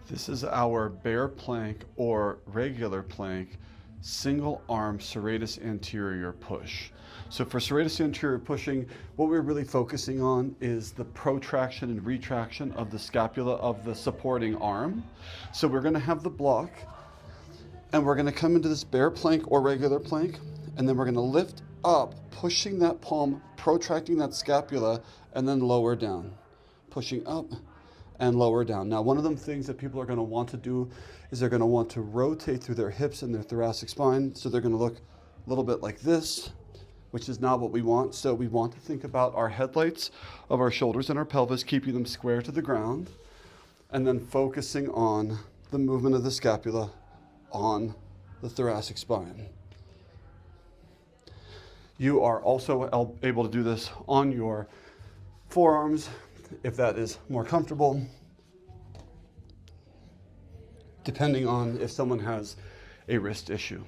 This is our bear plank or regular plank single arm serratus anterior push. So for serratus anterior pushing, what we're really focusing on is the protraction and retraction of the scapula of the supporting arm. So we're going to have the block and we're going to come into this bear plank or regular plank, and then we're going to lift up, pushing that palm, protracting that scapula, and then lower down, pushing up and lower down. Now, one of the things that people are going to want to do is they're going to want to rotate through their hips and their thoracic spine. So they're going to look a little bit like this, which is not what we want. So we want to think about our headlights of our shoulders and our pelvis, keeping them square to the ground, and then focusing on the movement of the scapula on the thoracic spine. You are also able to do this on your forearms if that is more comfortable, depending on if someone has a wrist issue.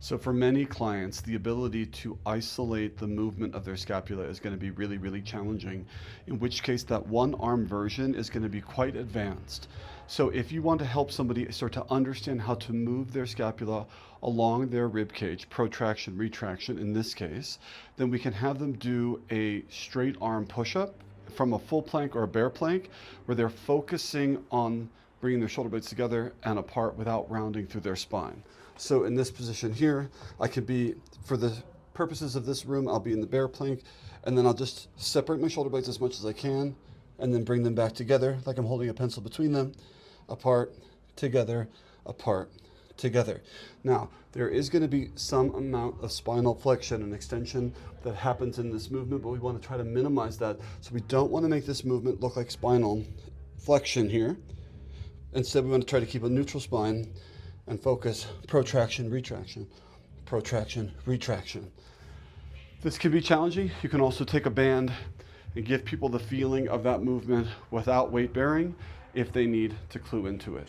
So for many clients, the ability to isolate the movement of their scapula is going to be really, really challenging, in which case that one arm version is going to be quite advanced. So if you want to help somebody start to understand how to move their scapula along their rib cage, protraction, retraction in this case, then we can have them do a straight arm push-up from a full plank or a bear plank, where they're focusing on bringing their shoulder blades together and apart without rounding through their spine. So in this position here, I could be, for the purposes of this room, I'll be in the bear plank, and then I'll just separate my shoulder blades as much as I can, and then bring them back together like I'm holding a pencil between them, apart, together, apart, together. Now, there is going to be some amount of spinal flexion and extension that happens in this movement, but we want to try to minimize that. So we don't want to make this movement look like spinal flexion here. Instead, we want to try to keep a neutral spine and focus protraction, retraction, protraction, retraction. This can be challenging. You can also take a band and give people the feeling of that movement without weight bearing if they need to clue into it.